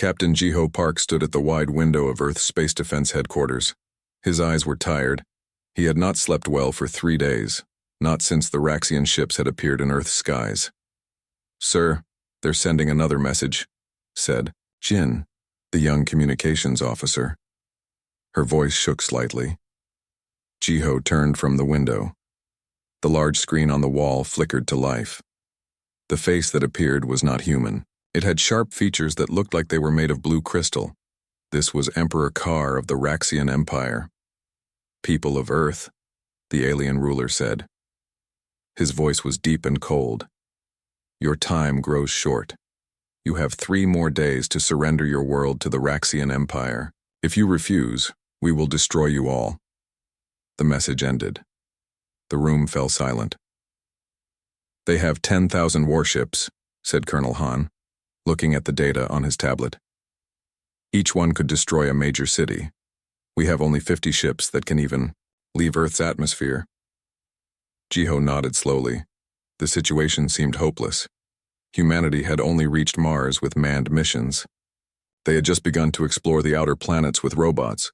Captain Jiho Park stood at the wide window of Earth's Space Defense Headquarters. His eyes were tired. He had not slept well for 3 days, not since the Raxian ships had appeared in Earth's skies. "Sir, they're sending another message," said Jin, the young communications officer. Her voice shook slightly. Jiho turned from the window. The large screen on the wall flickered to life. The face that appeared was not human. It had sharp features that looked like they were made of blue crystal. This was Emperor Kar of the Raxian Empire. "People of Earth," the alien ruler said. His voice was deep and cold. "Your time grows short. You have 3 more days to surrender your world to the Raxian Empire. If you refuse, we will destroy you all." The message ended. The room fell silent. "They have 10,000 warships," said Colonel Han, looking at the data on his tablet. "Each one could destroy a major city. We have only 50 ships that can even leave Earth's atmosphere." Jiho nodded slowly. The situation seemed hopeless. Humanity had only reached Mars with manned missions. They had just begun to explore the outer planets with robots.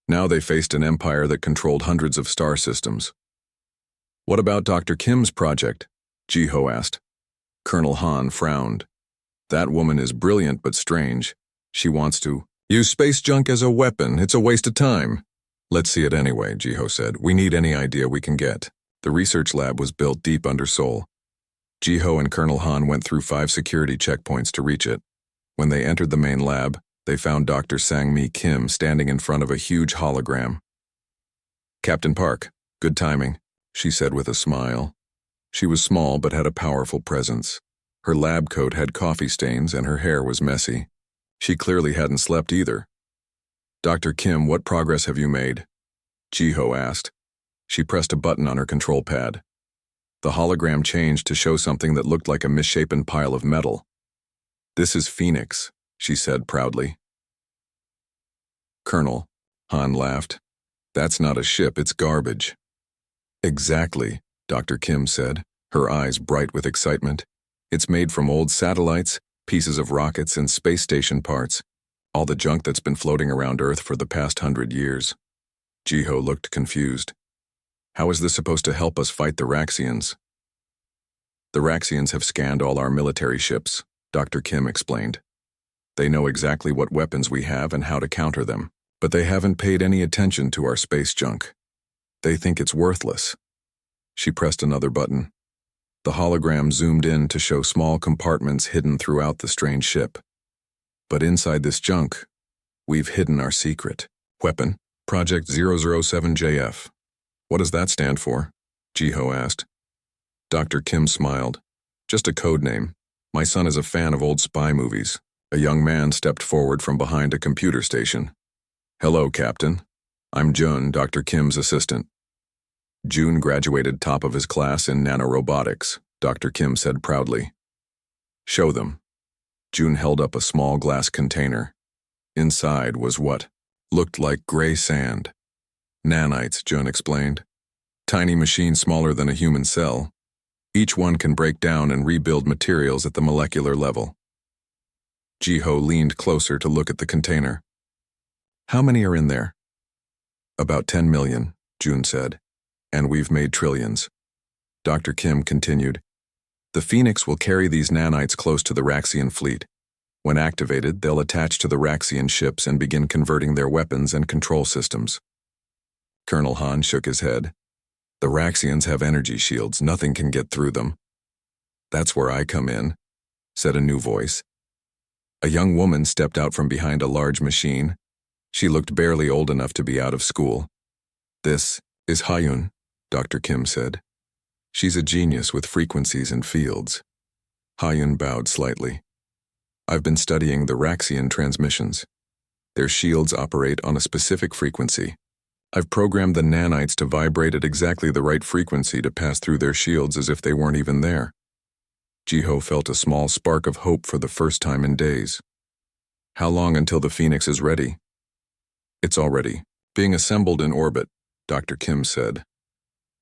Now they faced an empire that controlled hundreds of star systems. "What about Dr. Kim's project?" Jiho asked. Colonel Han frowned. "That woman is brilliant but strange. She wants to use space junk as a weapon. It's a waste of time." "Let's see it anyway," Jiho said. "We need any idea we can get." The research lab was built deep under Seoul. Jiho and Colonel Han went through 5 security checkpoints to reach it. When they entered the main lab, they found Dr. Sang-Mi Kim standing in front of a huge hologram. "Captain Park, good timing," she said with a smile. She was small but had a powerful presence. Her lab coat had coffee stains and her hair was messy. She clearly hadn't slept either. "Dr. Kim, what progress have you made?" Jiho asked. She pressed a button on her control pad. The hologram changed to show something that looked like a misshapen pile of metal. "This is Phoenix," she said proudly. "Colonel," Han laughed. "That's not a ship, it's garbage." "Exactly," Dr. Kim said, her eyes bright with excitement. "It's made from old satellites, pieces of rockets, and space station parts. All the junk that's been floating around Earth for the past 100 years. Jiho looked confused. "How is this supposed to help us fight the Raxians?" "The Raxians have scanned all our military ships," Dr. Kim explained. "They know exactly what weapons we have and how to counter them, but they haven't paid any attention to our space junk. They think it's worthless." She pressed another button. The hologram zoomed in to show small compartments hidden throughout the strange ship. "But inside this junk, we've hidden our secret weapon, Project 007JF. "What does that stand for?" Jiho asked. Dr. Kim smiled. "Just a code name. My son is a fan of old spy movies." A young man stepped forward from behind a computer station. "Hello, Captain. I'm Jun, Dr. Kim's assistant." Jun graduated top of his class in nanorobotics, Dr. Kim said proudly. "Show them." Jun held up a small glass container. Inside was what looked like gray sand. "Nanites," Jun explained. "Tiny machines smaller than a human cell. Each one can break down and rebuild materials at the molecular level." Jiho leaned closer to look at the container. "How many are in there?" "About 10 million, Jun said. "And we've made trillions." Dr. Kim continued. "The Phoenix will carry these nanites close to the Raxian fleet. When activated, they'll attach to the Raxian ships and begin converting their weapons and control systems." Colonel Han shook his head. "The Raxians have energy shields. Nothing can get through them." "That's where I come in," said a new voice. A young woman stepped out from behind a large machine. She looked barely old enough to be out of school. "This is Hyun," Dr. Kim said. "She's a genius with frequencies and fields." Hyun bowed slightly. "I've been studying the Raxian transmissions. Their shields operate on a specific frequency. I've programmed the nanites to vibrate at exactly the right frequency to pass through their shields as if they weren't even there." Jiho felt a small spark of hope for the first time in days. "How long until the Phoenix is ready?" "It's already being assembled in orbit," Dr. Kim said.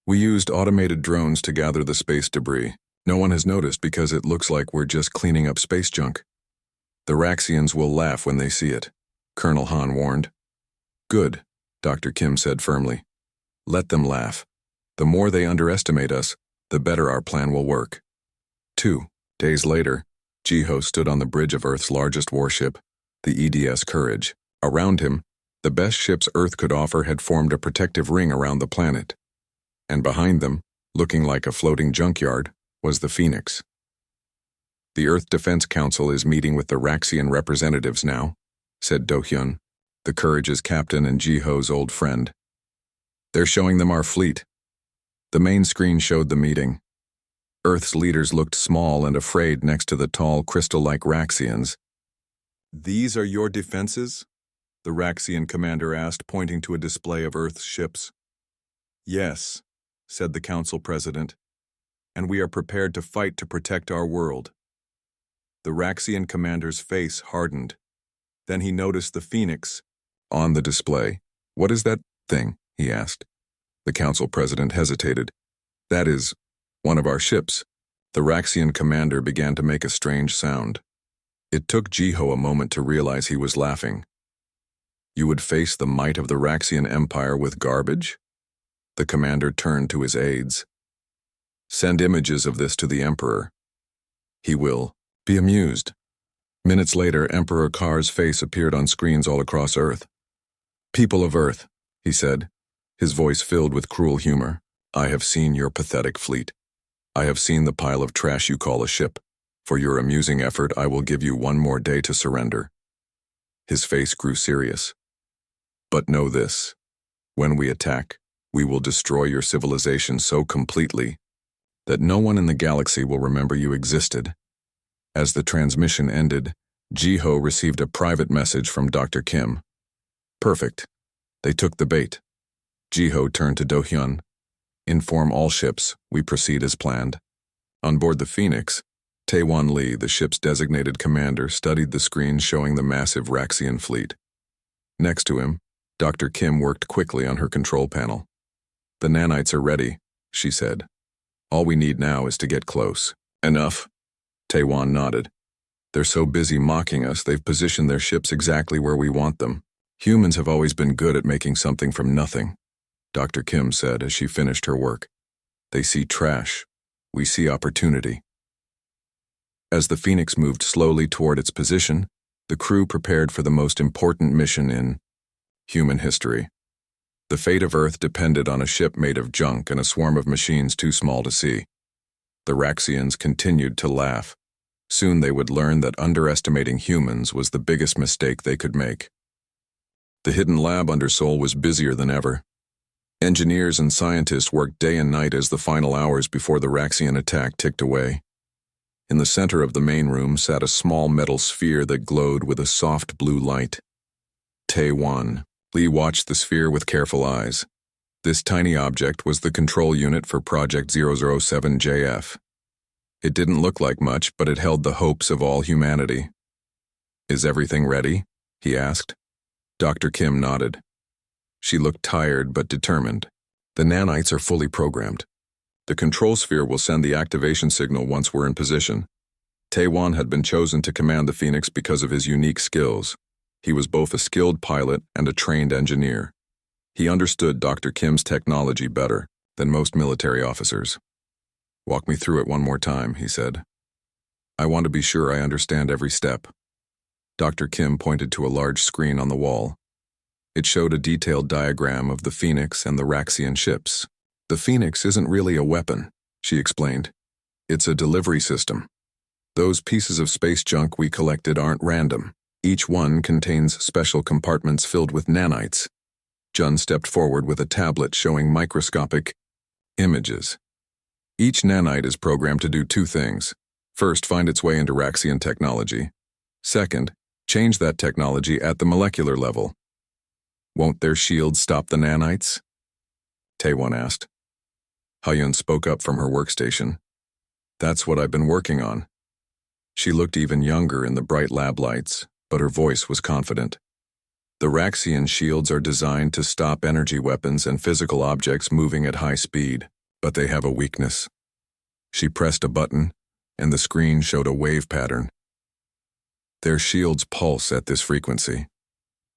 "We used automated drones to gather the space debris. No one has noticed because it looks like we're just cleaning up space junk." The Raxians will laugh when they see it, Colonel Han warned. Good, Dr. Kim said firmly. Let them laugh. The more they underestimate us, the better our plan will work. 2 days later, Jiho stood on the bridge of Earth's largest warship, the EDS Courage. Around him, the best ships Earth could offer had formed a protective ring around the planet. And behind them, looking like a floating junkyard, was the Phoenix. The Earth Defense Council is meeting with the Raxian representatives now, said Do-hyun, the Courage's captain and Jiho's old friend. They're showing them our fleet. The main screen showed the meeting. Earth's leaders looked small and afraid next to the tall, crystal-like Raxians. These are your defenses? The Raxian commander asked, pointing to a display of Earth's ships. Yes, said the council president, and we are prepared to fight to protect our world. The Raxian commander's face hardened. Then he noticed the Phoenix on the display. What is that thing? He asked. The council president hesitated. That is one of our ships. The Raxian commander began to make a strange sound. It took Jiho a moment to realize he was laughing. You would face the might of the Raxian Empire with garbage? The commander turned to his aides. Send images of this to the Emperor. He will be amused. Minutes later, Emperor Kar's face appeared on screens all across Earth. People of Earth, he said, his voice filled with cruel humor, I have seen your pathetic fleet. I have seen the pile of trash you call a ship. For your amusing effort, I will give you one more day to surrender. His face grew serious. But know this, when we attack, we will destroy your civilization so completely that no one in the galaxy will remember you existed. As the transmission ended, Jiho received a private message from Dr. Kim. Perfect. They took the bait. Jiho turned to Do-hyun. Inform all ships, we proceed as planned. On board the Phoenix, Taewon Lee, the ship's designated commander, studied the screen showing the massive Raxian fleet. Next to him, Dr. Kim worked quickly on her control panel. The nanites are ready, she said. All we need now is to get close. Enough? Taewon nodded. They're so busy mocking us, they've positioned their ships exactly where we want them. Humans have always been good at making something from nothing, Dr. Kim said as she finished her work. They see trash. We see opportunity. As the Phoenix moved slowly toward its position, the crew prepared for the most important mission in human history. The fate of Earth depended on a ship made of junk and a swarm of machines too small to see. The Raxians continued to laugh. Soon they would learn that underestimating humans was the biggest mistake they could make. The hidden lab under Seoul was busier than ever. Engineers and scientists worked day and night as the final hours before the Raxian attack ticked away. In the center of the main room sat a small metal sphere that glowed with a soft blue light. Taewon. Lee watched the sphere with careful eyes. This tiny object was the control unit for Project 007JF. It didn't look like much, but it held the hopes of all humanity. Is everything ready? He asked. Dr. Kim nodded. She looked tired but determined. The nanites are fully programmed. The control sphere will send the activation signal once we're in position. Taewon had been chosen to command the Phoenix because of his unique skills. He was both a skilled pilot and a trained engineer. He understood Dr. Kim's technology better than most military officers. Walk me through it one more time, he said. I want to be sure I understand every step. Dr. Kim pointed to a large screen on the wall. It showed a detailed diagram of the Phoenix and the Raxian ships. The Phoenix isn't really a weapon, she explained. It's a delivery system. Those pieces of space junk we collected aren't random. Each one contains special compartments filled with nanites. Jun stepped forward with a tablet showing microscopic images. Each nanite is programmed to do two things. First, find its way into Raxian technology. Second, change that technology at the molecular level. Won't their shields stop the nanites? Taewon asked. Hyun spoke up from her workstation. That's what I've been working on. She looked even younger in the bright lab lights, but her voice was confident. The Raxian shields are designed to stop energy weapons and physical objects moving at high speed, but they have a weakness. She pressed a button, and the screen showed a wave pattern. Their shields pulse at this frequency.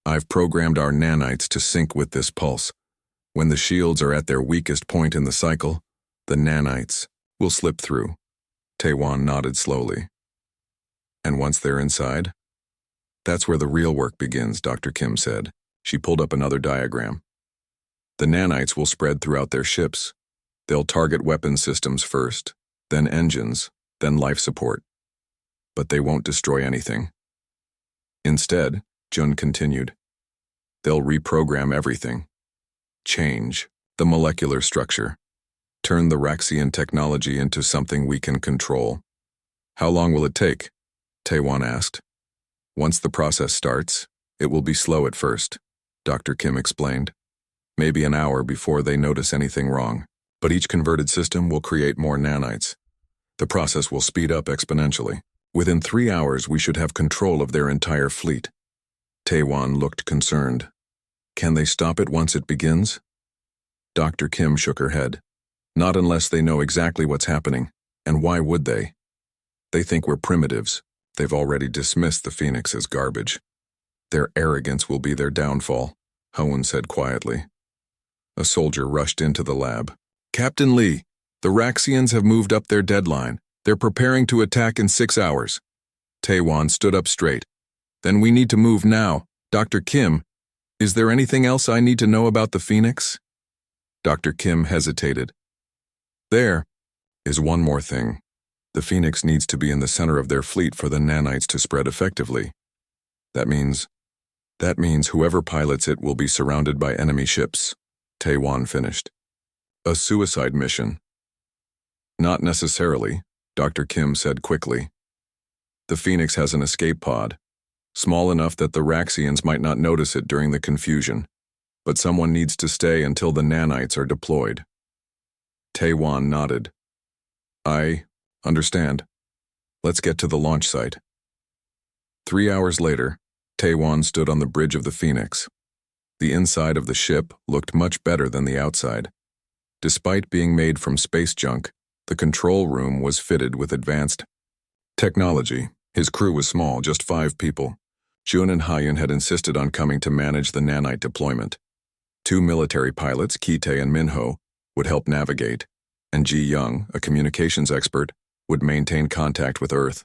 I've programmed our nanites to sync with this pulse. When the shields are at their weakest point in the cycle, the nanites will slip through. Taewon nodded slowly. And once they're inside? That's where the real work begins, Dr. Kim said. She pulled up another diagram. The nanites will spread throughout their ships. They'll target weapon systems first, then engines, then life support. But they won't destroy anything. Instead, Jun continued, they'll reprogram everything. Change the molecular structure. Turn the Raxian technology into something we can control. How long will it take? Taewon asked. Once the process starts, it will be slow at first, Dr. Kim explained. Maybe an hour before they notice anything wrong. But each converted system will create more nanites. The process will speed up exponentially. Within 3 hours, we should have control of their entire fleet. Taewon looked concerned. Can they stop it once it begins? Dr. Kim shook her head. Not unless they know exactly what's happening. And why would they? They think we're primitives. They've already dismissed the Phoenix as garbage. Their arrogance will be their downfall, Hoen said quietly. A soldier rushed into the lab. Captain Lee, the Raxians have moved up their deadline. They're preparing to attack in 6 hours. Taewon stood up straight. Then we need to move now. Dr. Kim, is there anything else I need to know about the Phoenix? Dr. Kim hesitated. There is one more thing. The Phoenix needs to be in the center of their fleet for the nanites to spread effectively. That means whoever pilots it will be surrounded by enemy ships. Taewon finished. A suicide mission. Not necessarily, Dr. Kim said quickly. The Phoenix has an escape pod, small enough that the Raxians might not notice it during the confusion, but someone needs to stay until the nanites are deployed. Taewon nodded. I understand. Let's get to the launch site. 3 hours later, Taewon stood on the bridge of the Phoenix. The inside of the ship looked much better than the outside. Despite being made from space junk, the control room was fitted with advanced technology. His crew was small, just 5 people. Jun and Hyun had insisted on coming to manage the nanite deployment. 2 military pilots, Ki-tae and Min-ho, would help navigate, and Ji-young, a communications expert, would maintain contact with Earth.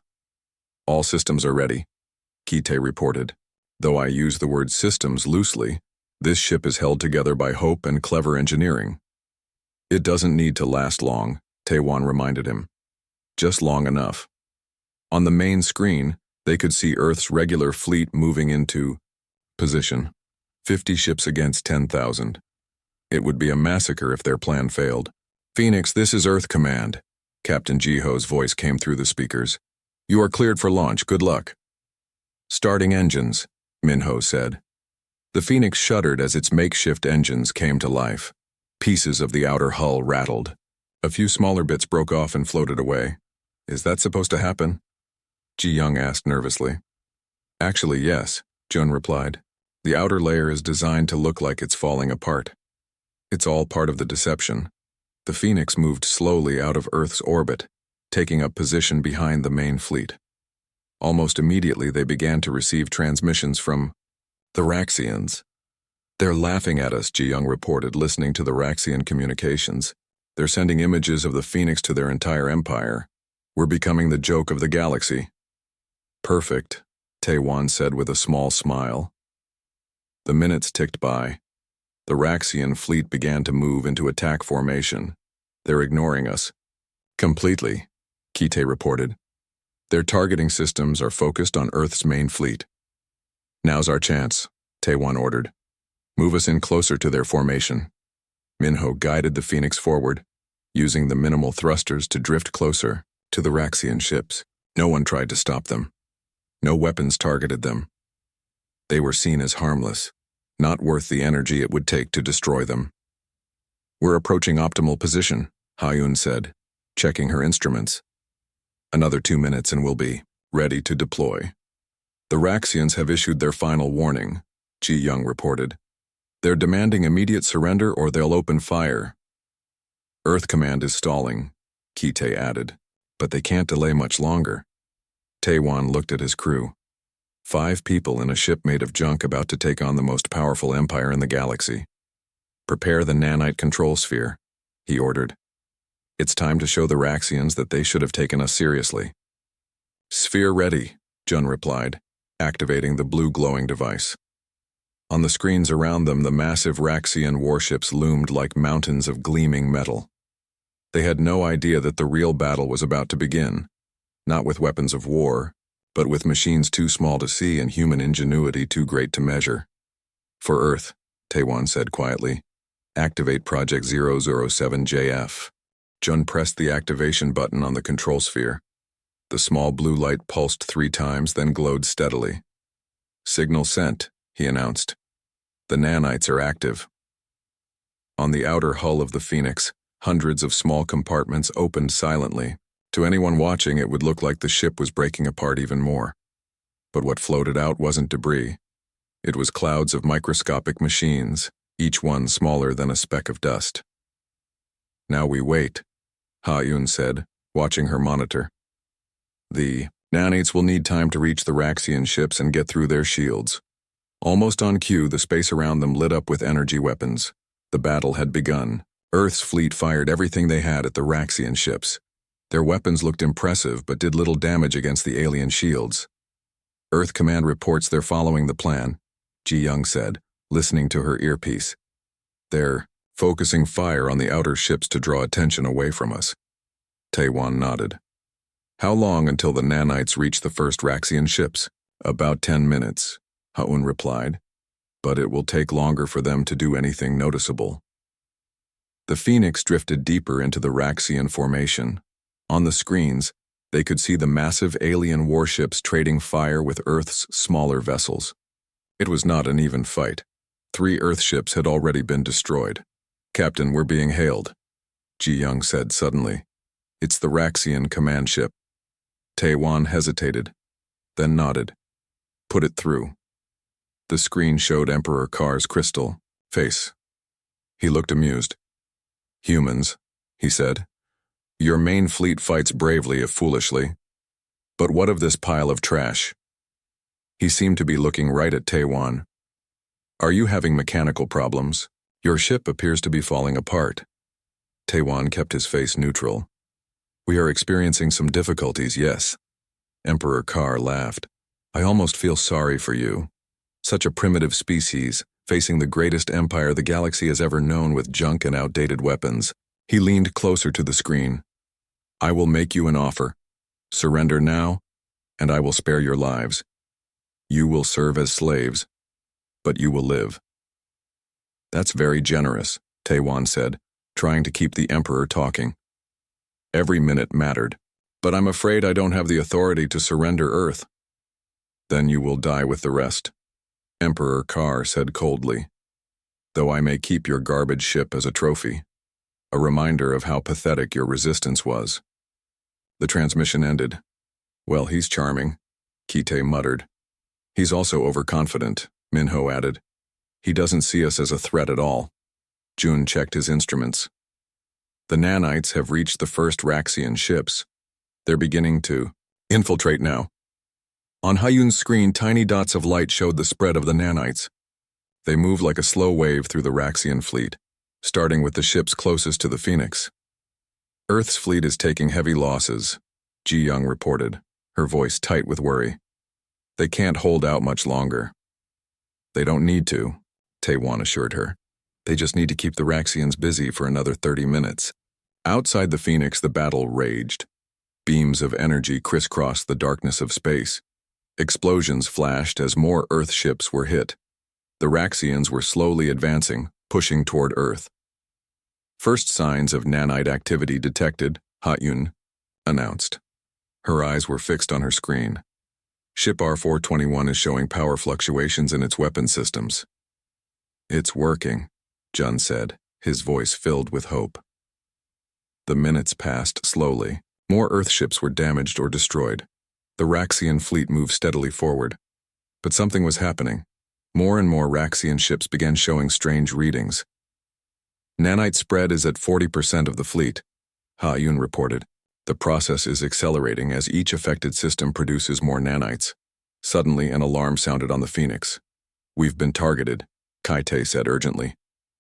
All systems are ready, Ki-tae reported. Though I use the word systems loosely, this ship is held together by hope and clever engineering. It doesn't need to last long, Taewon reminded him. Just long enough. On the main screen, they could see Earth's regular fleet moving into position. 50 ships against 10,000. It would be a massacre if their plan failed. Phoenix, this is Earth Command. Captain Jiho's voice came through the speakers. You are cleared for launch. Good luck. Starting engines, Min-ho said. The Phoenix shuddered as its makeshift engines came to life. Pieces of the outer hull rattled. A few smaller bits broke off and floated away. Is that supposed to happen? Ji-young asked nervously. Actually, yes, Jun replied. The outer layer is designed to look like it's falling apart. It's all part of the deception. The Phoenix moved slowly out of Earth's orbit, taking up position behind the main fleet. Almost immediately they began to receive transmissions from the Raxians. They're laughing at us, Ji-young reported, listening to the Raxian communications. They're sending images of the Phoenix to their entire empire. We're becoming the joke of the galaxy. Perfect, Taewon said with a small smile. The minutes ticked by. The Raxian fleet began to move into attack formation. They're ignoring us. Completely, Ki-tae reported. Their targeting systems are focused on Earth's main fleet. Now's our chance, Taewon ordered. Move us in closer to their formation. Min-ho guided the Phoenix forward, using the minimal thrusters to drift closer to the Raxian ships. No one tried to stop them. No weapons targeted them. They were seen as harmless, not worth the energy it would take to destroy them. We're approaching optimal position, Hyun said, checking her instruments. Another 2 minutes and we'll be ready to deploy. The Raxians have issued their final warning, Ji-young reported. They're demanding immediate surrender or they'll open fire. Earth Command is stalling, Ki-tae added, but they can't delay much longer. Taewon looked at his crew. 5 people in a ship made of junk about to take on the most powerful empire in the galaxy. Prepare the nanite control sphere, he ordered. It's time to show the Raxians that they should have taken us seriously. Sphere ready, Jun replied, activating the blue glowing device. On the screens around them, the massive Raxian warships loomed like mountains of gleaming metal. They had no idea that the real battle was about to begin, not with weapons of war, but with machines too small to see and human ingenuity too great to measure. For Earth, Taewon said quietly, activate Project 007JF. Jun pressed the activation button on the control sphere. The small blue light pulsed 3 times, then glowed steadily. Signal sent, he announced. The nanites are active. On the outer hull of the Phoenix, hundreds of small compartments opened silently. To anyone watching, it would look like the ship was breaking apart even more. But what floated out wasn't debris. It was clouds of microscopic machines, each one smaller than a speck of dust. Now we wait, Ha-Yun said, watching her monitor. The nanites will need time to reach the Raxian ships and get through their shields. Almost on cue, the space around them lit up with energy weapons. The battle had begun. Earth's fleet fired everything they had at the Raxian ships. Their weapons looked impressive but did little damage against the alien shields. Earth Command reports they're following the plan, Ji-Young said, listening to her earpiece. They're focusing fire on the outer ships to draw attention away from us. Taewon nodded. How long until the nanites reach the first Raxian ships? About 10 minutes, Ha-Un replied. But it will take longer for them to do anything noticeable. The Phoenix drifted deeper into the Raxian formation. On the screens, they could see the massive alien warships trading fire with Earth's smaller vessels. It was not an even fight. 3 Earth ships had already been destroyed. Captain, we're being hailed, Ji-Young said suddenly. It's the Raxian command ship. Taewon hesitated, then nodded. Put it through. The screen showed Emperor Kar's crystal face. He looked amused. Humans, he said. Your main fleet fights bravely if foolishly. But what of this pile of trash? He seemed to be looking right at Taewon. Are you having mechanical problems? Your ship appears to be falling apart. Taewon kept his face neutral. We are experiencing some difficulties, yes. Emperor Kar laughed. I almost feel sorry for you. Such a primitive species, facing the greatest empire the galaxy has ever known with junk and outdated weapons. He leaned closer to the screen. I will make you an offer. Surrender now, and I will spare your lives. You will serve as slaves, but you will live. That's very generous, Taewon said, trying to keep the Emperor talking. Every minute mattered, but I'm afraid I don't have the authority to surrender Earth. Then you will die with the rest, Emperor Kar said coldly. Though I may keep your garbage ship as a trophy, a reminder of how pathetic your resistance was. The transmission ended. Well, he's charming, Kite muttered. He's also overconfident, Minho added. He doesn't see us as a threat at all. Jun checked his instruments. The nanites have reached the first Raxian ships. They're beginning to infiltrate now. On Ha-Yun's screen, tiny dots of light showed the spread of the nanites. They moved like a slow wave through the Raxian fleet, starting with the ships closest to the Phoenix. Earth's fleet is taking heavy losses, Ji-Young reported, her voice tight with worry. They can't hold out much longer. They don't need to, Taewon assured her. They just need to keep the Raxians busy for another 30 minutes. Outside the Phoenix, the battle raged. Beams of energy crisscrossed the darkness of space. Explosions flashed as more Earth ships were hit. The Raxians were slowly advancing, pushing toward Earth. First signs of nanite activity detected, Ha-Yun announced. Her eyes were fixed on her screen. Ship R-421 is showing power fluctuations in its weapon systems. It's working, Jun said, his voice filled with hope. The minutes passed slowly. More Earth ships were damaged or destroyed. The Raxian fleet moved steadily forward. But something was happening. More and more Raxian ships began showing strange readings. Nanite spread is at 40% of the fleet, Ha-Yun reported. The process is accelerating as each affected system produces more nanites. Suddenly, an alarm sounded on the Phoenix. "We've been targeted," Kaite said urgently.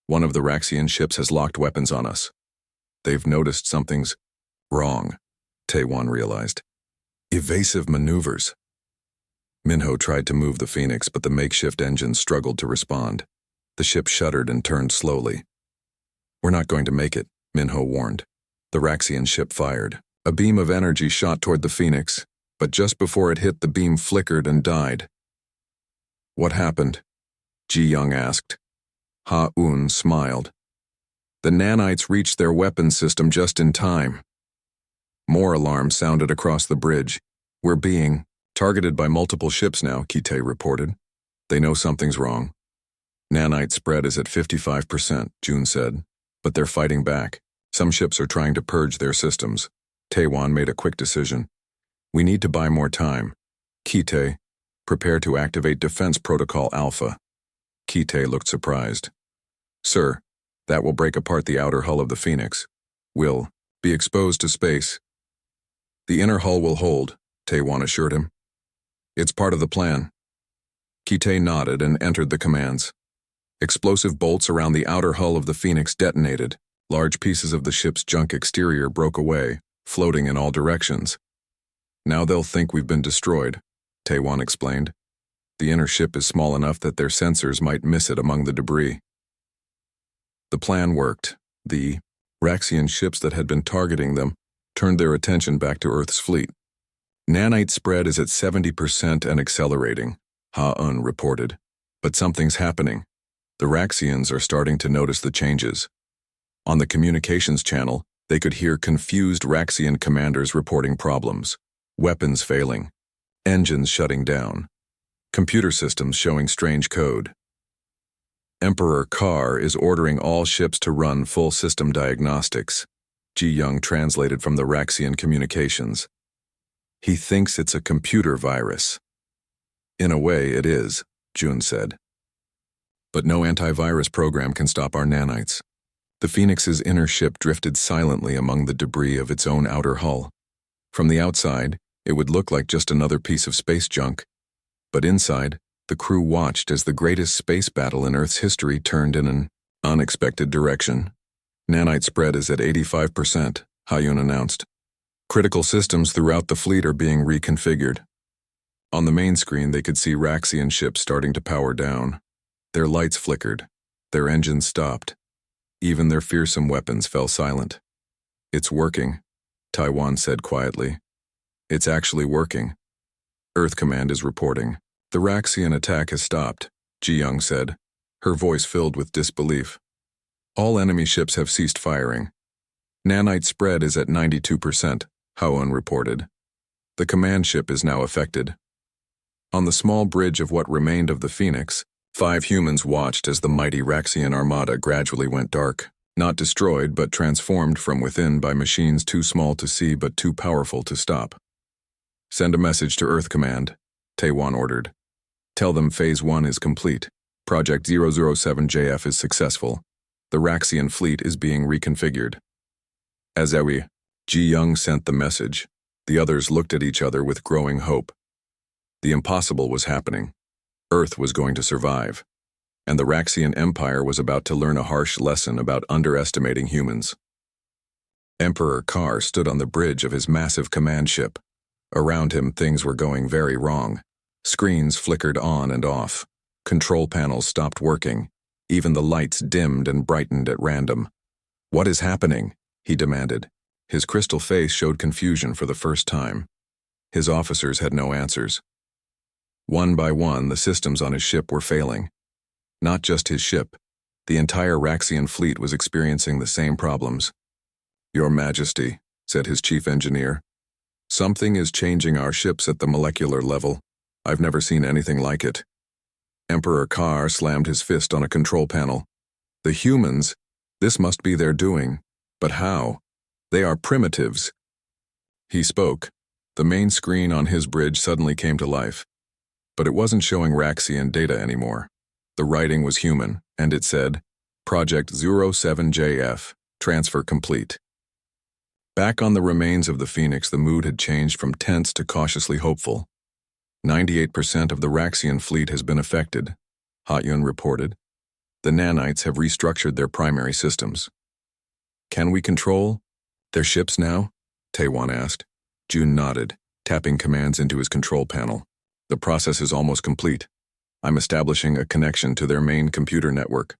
"One of the Raxian ships has locked weapons on us." "They've noticed something's wrong," Taewon realized. "Evasive maneuvers." Minho tried to move the Phoenix, but the makeshift engines struggled to respond. The ship shuddered and turned slowly. "We're not going to make it," Minho warned. The Raxian ship fired. A beam of energy shot toward the Phoenix, but just before it hit, the beam flickered and died. "What happened?" Ji-young asked. Ha-un smiled. "The nanites reached their weapons system just in time." More alarms sounded across the bridge. "We're being targeted by multiple ships now," Kite reported. "They know something's wrong." "Nanite spread is at 55%, June said, "but they're fighting back. Some ships are trying to purge their systems." Taewon made a quick decision. "We need to buy more time. Kite, prepare to activate Defense Protocol Alpha." Kite looked surprised. "Sir, that will break apart the outer hull of the Phoenix. We'll be exposed to space." "The inner hull will hold," Taewon assured him. "It's part of the plan." Kite nodded and entered the commands. Explosive bolts around the outer hull of the Phoenix detonated. Large pieces of the ship's junk exterior broke away, floating in all directions. "Now they'll think we've been destroyed," Taewon explained. "The inner ship is small enough that their sensors might miss it among the debris." The plan worked. The Raxian ships that had been targeting them turned their attention back to Earth's fleet. "Nanite spread is at 70% and accelerating," Ha-un reported. "But something's happening. The Raxians are starting to notice the changes." On the communications channel, they could hear confused Raxian commanders reporting problems. Weapons failing. Engines shutting down. Computer systems showing strange code. "Emperor Carr is ordering all ships to run full system diagnostics," Ji-young translated from the Raxian communications. "He thinks it's a computer virus." "In a way, it is," June said. "But no antivirus program can stop our nanites." The Phoenix's inner ship drifted silently among the debris of its own outer hull. From the outside, it would look like just another piece of space junk. But inside, the crew watched as the greatest space battle in Earth's history turned in an unexpected direction. "Nanite spread is at 85%, Ha-un announced. "Critical systems throughout the fleet are being reconfigured." On the main screen, they could see Raxian ships starting to power down. Their lights flickered. Their engines stopped. Even their fearsome weapons fell silent. "It's working," Taewon said quietly. "It's actually working. Earth Command is reporting. The Raxian attack has stopped," Ji-young said, her voice filled with disbelief. "All enemy ships have ceased firing. Nanite spread is at 92%, Ha-un reported. The command ship is now affected." On the small bridge of what remained of the Phoenix, 5 humans watched as the mighty Raxian Armada gradually went dark, not destroyed but transformed from within by machines too small to see but too powerful to stop. "Send a message to Earth Command," Taewon ordered. "Tell them Phase 1 is complete. Project 007JF is successful. The Raxian fleet is being reconfigured." As Ji-young sent the message, the others looked at each other with growing hope. The impossible was happening. Earth was going to survive, and the Raxian Empire was about to learn a harsh lesson about underestimating humans. Emperor Carr stood on the bridge of his massive command ship. Around him, things were going very wrong. Screens flickered on and off. Control panels stopped working. Even the lights dimmed and brightened at random. "What is happening?" he demanded. His crystal face showed confusion for the first time. His officers had no answers. One by one, the systems on his ship were failing. Not just his ship. The entire Raxian fleet was experiencing the same problems. "Your Majesty," said his chief engineer, "something is changing our ships at the molecular level. I've never seen anything like it." Emperor Carr slammed his fist on a control panel. "The humans, this must be their doing. But how? They are primitives." He spoke. The main screen on his bridge suddenly came to life. But it wasn't showing Raxian data anymore. The writing was human, and it said, "Project 07JF, transfer complete." Back on the remains of the Phoenix, the mood had changed from tense to cautiously hopeful. 98% of the Raxian fleet has been affected, Ha-Yun reported. The nanites have restructured their primary systems. Can we control their ships now? Taewon asked. Jun nodded, tapping commands into his control panel. The process is almost complete. I'm establishing a connection to their main computer network.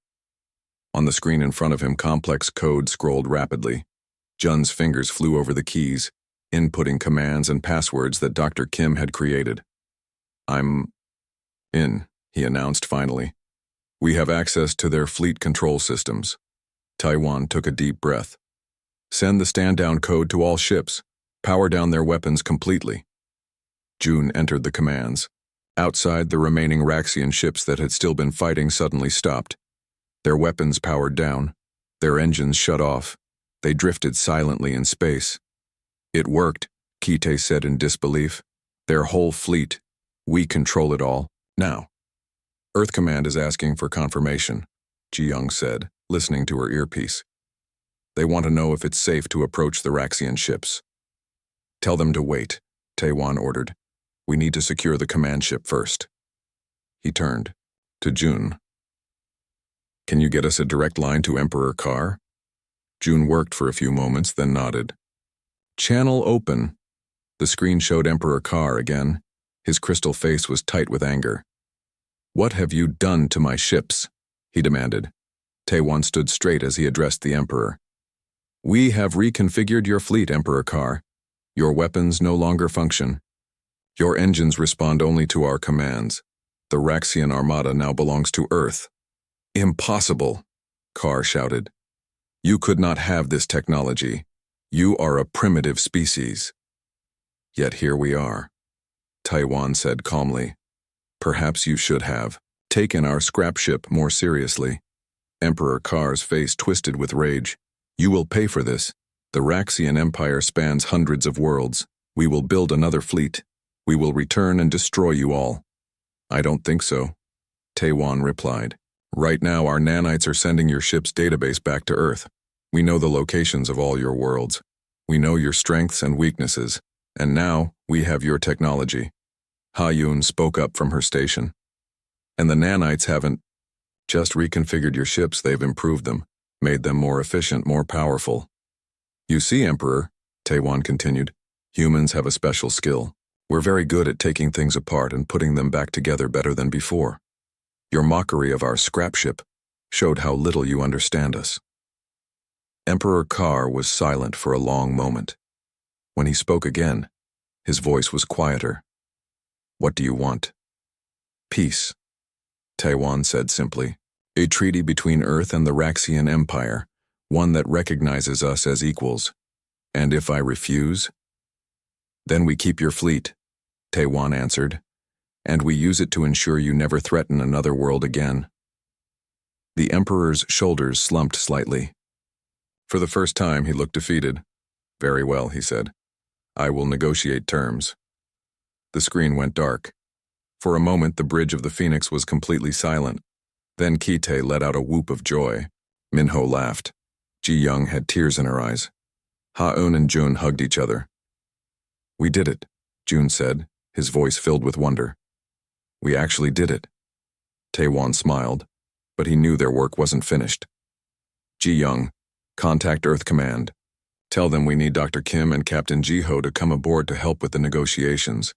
On the screen in front of him, complex code scrolled rapidly. Jun's fingers flew over the keys, inputting commands and passwords that Dr. Kim had created. I'm in, he announced finally. We have access to their fleet control systems. Taewon took a deep breath. Send the stand-down code to all ships. Power down their weapons completely. Jun entered the commands. Outside, the remaining Raxian ships that had still been fighting suddenly stopped. Their weapons powered down. Their engines shut off. They drifted silently in space. It worked, Kite said in disbelief. Their whole fleet. We control it all, now. Earth Command is asking for confirmation, Ji-young said, listening to her earpiece. They want to know if it's safe to approach the Raxian ships. Tell them to wait, Taewon ordered. We need to secure the command ship first. He turned to Jun. Can you get us a direct line to Emperor Kar? Jun worked for a few moments, then nodded. Channel open. The screen showed Emperor Kar again. His crystal face was tight with anger. What have you done to my ships? He demanded. Taewon stood straight as he addressed the Emperor. We have reconfigured your fleet, Emperor Kar. Your weapons no longer function. Your engines respond only to our commands. The Raxian Armada now belongs to Earth. Impossible, Kar shouted. You could not have this technology. You are a primitive species. Yet here we are, Taewon said calmly. Perhaps you should have taken our scrap ship more seriously. Emperor Kar's face twisted with rage. You will pay for this. The Raxian Empire spans hundreds of worlds. We will build another fleet. We will return and destroy you all. I don't think so, Taewon replied. Right now our nanites are sending your ship's database back to Earth. We know the locations of all your worlds. We know your strengths and weaknesses. And now we have your technology. Ha-Yun spoke up from her station. And the nanites haven't just reconfigured your ships, they've improved them, made them more efficient, more powerful. You see, Emperor, Taewon continued, humans have a special skill. We're very good at taking things apart and putting them back together better than before. Your mockery of our scrap ship showed how little you understand us. Emperor Kar was silent for a long moment. When he spoke again, his voice was quieter. What do you want? Peace, Taewon said simply. A treaty between Earth and the Raxian Empire, one that recognizes us as equals. And if I refuse? Then we keep your fleet, Taewon answered, and we use it to ensure you never threaten another world again. The Emperor's shoulders slumped slightly. For the first time, he looked defeated. Very well, he said. I will negotiate terms. The screen went dark. For a moment, the bridge of the Phoenix was completely silent. Then Kite let out a whoop of joy. Minho laughed. Ji-young had tears in her eyes. Ha-Eun and Jun hugged each other. We did it, Jun said, his voice filled with wonder. We actually did it. Taewon smiled, but he knew their work wasn't finished. Ji-young, contact Earth Command. Tell them we need Dr. Kim and Captain Ji-ho to come aboard to help with the negotiations.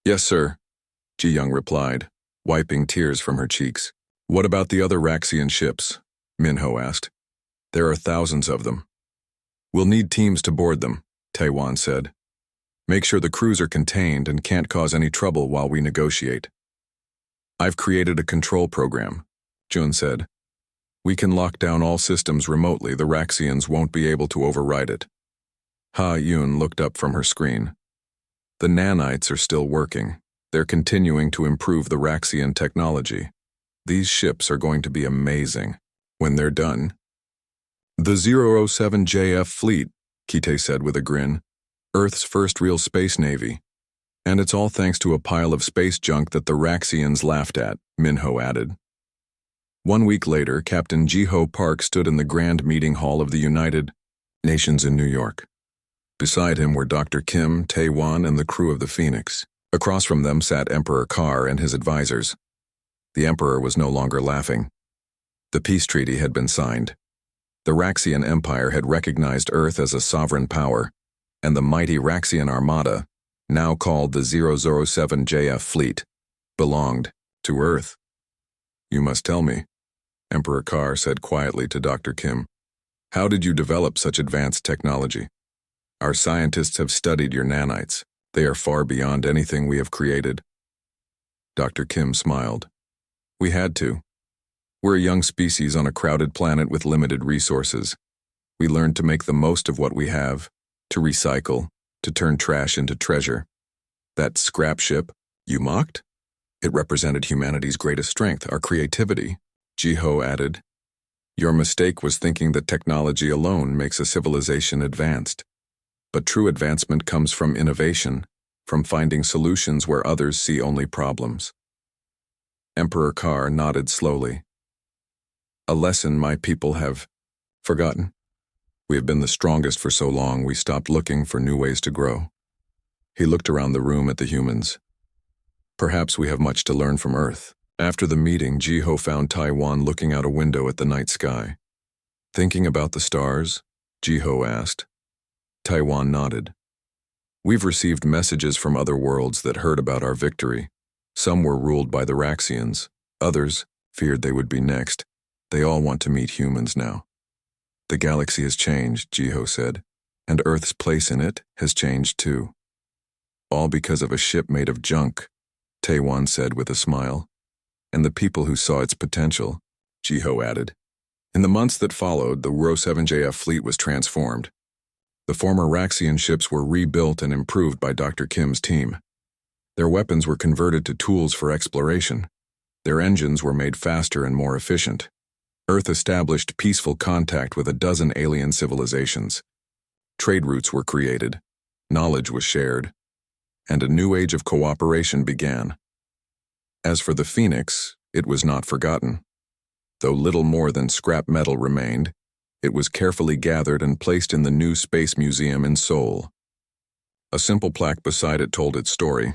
Yes, sir, Ji-young replied, wiping tears from her cheeks. What about the other Raxian ships? Minho asked. There are thousands of them. We'll need teams to board them, Taewon said. Make sure the crews are contained and can't cause any trouble while we negotiate. I've created a control program, Jun said. We can lock down all systems remotely. The Raxians won't be able to override it. Ha-Yun looked up from her screen. The nanites are still working. They're continuing to improve the Raxian technology. These ships are going to be amazing when they're done. The 007JF fleet, Kite said with a grin. Earth's first real space navy. And it's all thanks to a pile of space junk that the Raxians laughed at, Minho added. 1 week later, Captain Ji-ho Park stood in the Grand Meeting Hall of the United Nations in New York. Beside him were Dr. Kim, Taewon, and the crew of the Phoenix. Across from them sat Emperor Carr and his advisors. The Emperor was no longer laughing. The peace treaty had been signed. The Raxian Empire had recognized Earth as a sovereign power, and the mighty Raxian Armada, now called the 007 JF Fleet, belonged to Earth. "You must tell me," Emperor Carr said quietly to Dr. Kim. "How did you develop such advanced technology? Our scientists have studied your nanites. They are far beyond anything we have created." Dr. Kim smiled. "We had to. We're a young species on a crowded planet with limited resources. We learned to make the most of what we have, to recycle, to turn trash into treasure. That scrap ship, you mocked? It represented humanity's greatest strength, our creativity," Jiho added. "Your mistake was thinking that technology alone makes a civilization advanced. But true advancement comes from innovation, from finding solutions where others see only problems." Emperor Carr nodded slowly. "A lesson my people have forgotten. We have been the strongest for so long we stopped looking for new ways to grow." He looked around the room at the humans. "Perhaps we have much to learn from Earth." After the meeting, Jiho found Taiwan looking out a window at the night sky. "Thinking about the stars?" Jiho asked. Taiwan nodded. "We've received messages from other worlds that heard about our victory. Some were ruled by the Raxians. Others feared they would be next. They all want to meet humans now." "The galaxy has changed," Jiho said, "and Earth's place in it has changed too." "All because of a ship made of junk," Taiwan said with a smile. "And the people who saw its potential," Jiho added. In the months that followed, the 07JF fleet was transformed. The former Raxian ships were rebuilt and improved by Dr. Kim's team. Their weapons were converted to tools for exploration. Their engines were made faster and more efficient. Earth established peaceful contact with a dozen alien civilizations. Trade routes were created, knowledge was shared, and a new age of cooperation began. As for the Phoenix, it was not forgotten. Though little more than scrap metal remained, it was carefully gathered and placed in the new Space Museum in Seoul. A simple plaque beside it told its story,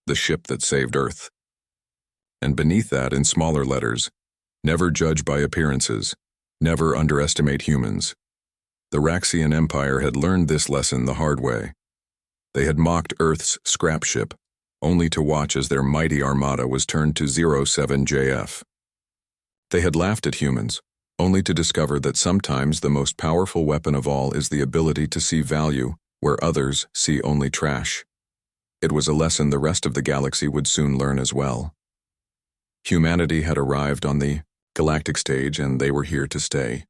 the ship that saved Earth. And beneath that, in smaller letters, "Never judge by appearances. Never underestimate humans." The Raxian Empire had learned this lesson the hard way. They had mocked Earth's scrap ship, only to watch as their mighty armada was turned to 07JF. They had laughed at humans, only to discover that sometimes the most powerful weapon of all is the ability to see value where others see only trash. It was a lesson the rest of the galaxy would soon learn as well. Humanity had arrived on the Galactic stage, and they were here to stay.